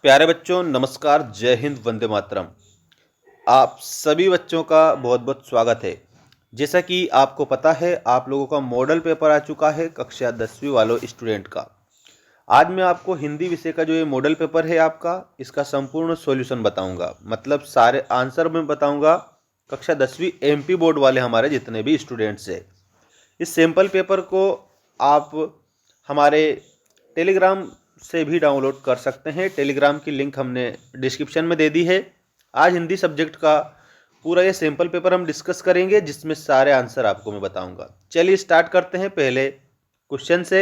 प्यारे बच्चों, नमस्कार, जय हिंद, वंदे मातरम। आप सभी बच्चों का बहुत बहुत स्वागत है। जैसा कि आपको पता है, आप लोगों का मॉडल पेपर आ चुका है कक्षा 10वीं वालों स्टूडेंट का। आज मैं आपको हिंदी विषय का जो ये मॉडल पेपर है आपका, इसका संपूर्ण सॉल्यूशन बताऊंगा। मतलब सारे आंसर मैं बताऊंगा कक्षा 10वीं एमपी बोर्ड वाले हमारे जितने भी स्टूडेंट्स हैं। इस सैम्पल पेपर को आप हमारे टेलीग्राम से भी डाउनलोड कर सकते हैं। टेलीग्राम की लिंक हमने डिस्क्रिप्शन में दे दी है। आज हिंदी सब्जेक्ट का पूरा ये सैम्पल पेपर हम डिस्कस करेंगे, जिसमें सारे आंसर आपको मैं बताऊंगा। चलिए स्टार्ट करते हैं पहले क्वेश्चन से।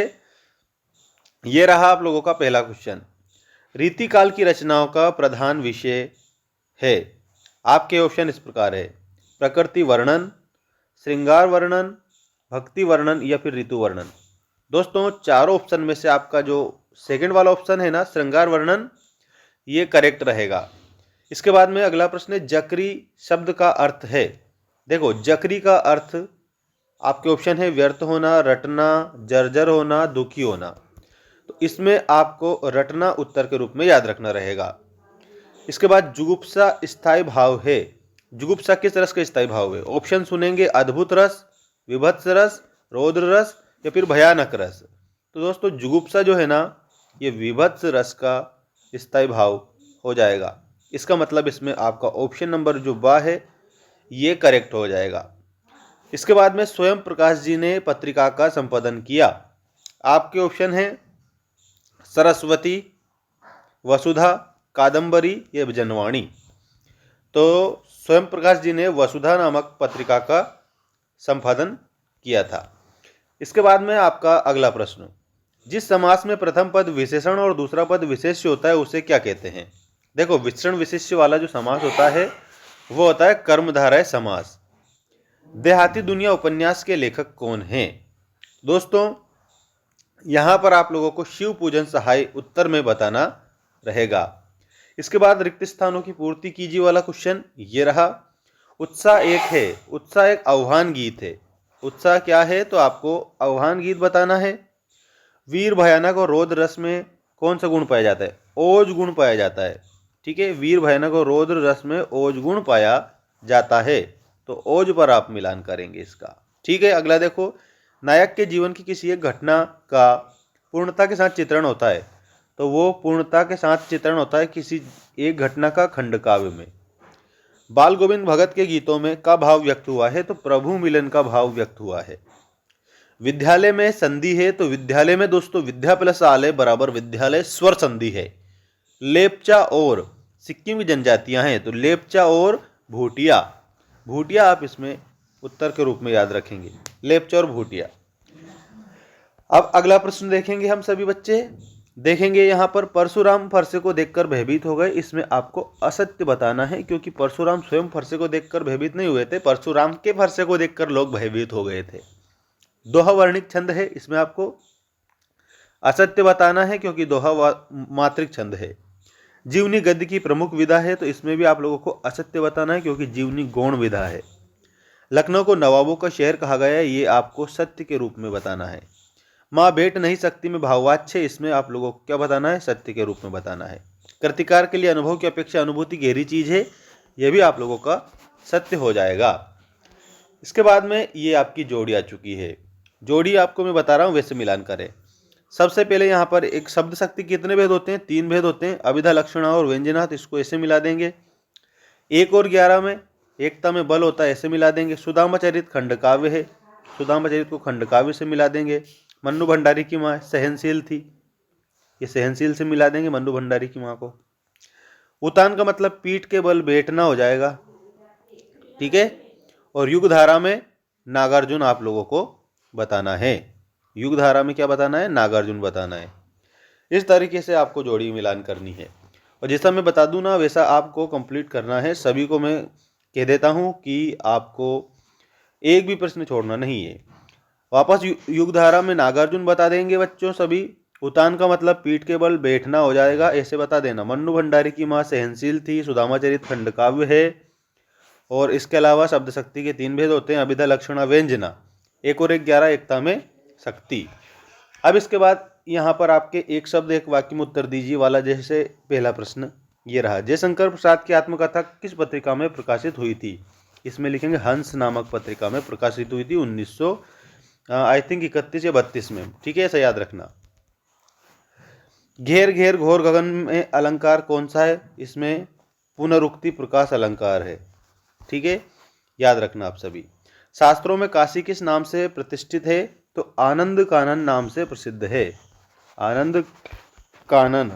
ये रहा आप लोगों का पहला क्वेश्चन। रीतिकाल की रचनाओं का प्रधान विषय है। आपके ऑप्शन इस प्रकार है: प्रकृति वर्णन, श्रृंगार वर्णन, भक्ति वर्णन या फिर ऋतु वर्णन। दोस्तों, चारों ऑप्शन में से आपका जो सेकंड वाला ऑप्शन है ना, श्रृंगार वर्णन, ये करेक्ट रहेगा। इसके बाद में अगला प्रश्न है, जकरी शब्द का अर्थ है। देखो, जकरी का अर्थ आपके ऑप्शन है व्यर्थ होना, रटना, जर्जर होना, दुखी होना। तो इसमें आपको रटना उत्तर के रूप में याद रखना रहेगा। इसके बाद जुगुप्सा स्थायी भाव है। जुगुप्सा किस रस का स्थायी भाव है? ऑप्शन सुनेंगे: अद्भुत रस, विभत्स रस, रौद्र रस या फिर भयानक रस। तो दोस्तों, जुगुप्सा जो है ना, ये विभत्स रस का स्थायी भाव हो जाएगा। इसका मतलब इसमें आपका ऑप्शन नंबर जो बा है ये करेक्ट हो जाएगा। इसके बाद में स्वयं प्रकाश जी ने पत्रिका का संपादन किया। आपके ऑप्शन है सरस्वती, वसुधा, कादंबरी या जनवाणी। तो स्वयं प्रकाश जी ने वसुधा नामक पत्रिका का संपादन किया था। इसके बाद में आपका अगला प्रश्न, जिस समास में प्रथम पद विशेषण और दूसरा पद विशेष्य होता है उसे क्या कहते हैं? देखो, विशेषण विशेष्य वाला जो समास होता है वो होता है कर्मधारय समास। देहाती दुनिया उपन्यास के लेखक कौन हैं? दोस्तों, यहां पर आप लोगों को शिव पूजन सहाय उत्तर में बताना रहेगा। इसके बाद रिक्त स्थानों की पूर्ति कीजिए वाला क्वेश्चन ये रहा। उत्साह एक है। उत्साह एक आह्वान गीत है। उत्साह क्या है? तो आपको आह्वान गीत बताना है। वीर, भयानक और रौद्र रस में कौन सा गुण पाया जाता है? ओज गुण पाया जाता है। ठीक है, वीर, भयानक और रौद्र रस में ओज गुण पाया जाता है। तो ओज पर आप मिलान करेंगे इसका। ठीक है, अगला देखो, नायक के जीवन की किसी एक घटना का पूर्णता के साथ चित्रण होता है। तो वो पूर्णता के साथ चित्रण होता है किसी एक घटना का खंड काव्य में। बाल गोविंद भगत के गीतों में का भाव व्यक्त हुआ है? तो प्रभु मिलन का भाव व्यक्त हुआ है। विद्यालय में संधि है। तो विद्यालय में दोस्तों विद्या प्लस आलय बराबर विद्यालय स्वर संधि है। लेपचा और सिक्किम की जनजातियां हैं। तो लेपचा और भूटिया। भूटिया आप इसमें उत्तर के रूप में याद रखेंगे, लेपचा और भूटिया। अब अगला प्रश्न देखेंगे हम सभी बच्चे। देखेंगे यहाँ पर, परशुराम फरसे को देखकर भयभीत हो गए। इसमें आपको असत्य बताना है, क्योंकि परशुराम स्वयं फरसे को देखकर भयभीत नहीं हुए थे। परशुराम के फरसे को देखकर लोग भयभीत हो गए थे। दोहा वर्णिक छंद है। इसमें आपको असत्य बताना है, क्योंकि दोहा मात्रिक छंद है। जीवनी गद्य की प्रमुख विधा है। तो इसमें भी आप लोगों को असत्य बताना है, क्योंकि जीवनी गौण विधा है। लखनऊ को नवाबों का शहर कहा गया है। ये आपको सत्य के रूप में बताना है। माँ भेंट नहीं सकती में भाववाच्य, इसमें आप लोगों को क्या बताना है? सत्य के रूप में बताना है। कृतिकार के लिए अनुभव की अपेक्षा अनुभूति गहरी चीज है। यह भी आप लोगों का सत्य हो जाएगा। इसके बाद में ये आपकी जोड़ी आ चुकी है। जोड़ी आपको मैं बता रहा हूँ, वैसे मिलान करें। सबसे पहले यहाँ पर एक शब्द शक्ति कितने भेद होते हैं? 3 भेद होते हैं, अभिधा, लक्षणा और व्यंजनार्थ। इसको ऐसे मिला देंगे। 1 और 11 में एकता में बल होता है, ऐसे मिला देंगे। सुदामा चरित खंड काव्य है। सुदामा चरित को खंड काव्य से मिला देंगे। मन्नू भंडारी की माँ सहनशील थी, ये सहनशील से मिला देंगे मन्नू भंडारी की माँ को। उतान का मतलब पीठ के बल बैठना हो जाएगा। ठीक है, और युग धारा में नागार्जुन आप लोगों को बताना है। युग धारा में क्या बताना है? नागार्जुन बताना है। इस तरीके से आपको जोड़ी मिलान करनी है, और जैसा मैं बता दूं ना वैसा आपको कंप्लीट करना है। सभी को मैं कह देता हूं कि आपको एक भी प्रश्न छोड़ना नहीं है। वापस युग धारा में नागार्जुन बता देंगे बच्चों सभी। उतान का मतलब पीठ के बल बैठना हो जाएगा, ऐसे बता देना। मन्नू भंडारी की माँ सहनशील थी, सुदामा चरित खंड काव्य है। और इसके अलावा शब्द शक्ति के 3 भेद होते हैं, अभिधा, लक्षणा, व्यंजना। 1 और 1 11, एकता में शक्ति। अब इसके बाद यहाँ पर आपके एक शब्द एक वाक्य में उत्तर दीजिए वाला जैसे पहला प्रश्न ये रहा, जयशंकर प्रसाद की आत्मकथा किस पत्रिका में प्रकाशित हुई थी? इसमें लिखेंगे हंस नामक पत्रिका में प्रकाशित हुई थी 1900 आई थिंक 31 या 32 में। ठीक है, ऐसा याद रखना। घेर घेर घोर गगन में अलंकार कौन सा है? इसमें पुनरुक्ति प्रकाश अलंकार है। ठीक है, याद रखना आप सभी। शास्त्रों में काशी किस नाम से प्रतिष्ठित है? तो आनंद कानन नाम से प्रसिद्ध है, आनंद कानन।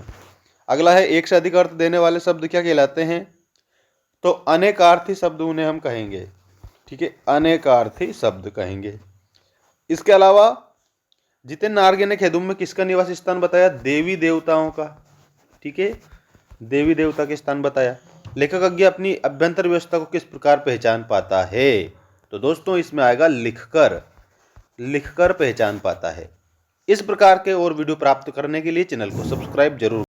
अगला है एक से अधिक अर्थ देने वाले शब्द क्या कहलाते हैं? तो अनेकार्थी शब्द उन्हें हम कहेंगे। ठीक है, अनेकार्थी शब्द कहेंगे। इसके अलावा जितेंद्र नार्गे ने खेदुम में किसका निवास स्थान बताया? देवी देवताओं का। ठीक है, देवी देवता के स्थान बताया। लेखक अज्ञा अपनी अभ्यंतर व्यवस्था को किस प्रकार पहचान पाता है? तो दोस्तों इसमें आएगा लिखकर, लिखकर पहचान पाता है। इस प्रकार के और वीडियो प्राप्त करने के लिए चैनल को सब्सक्राइब जरूर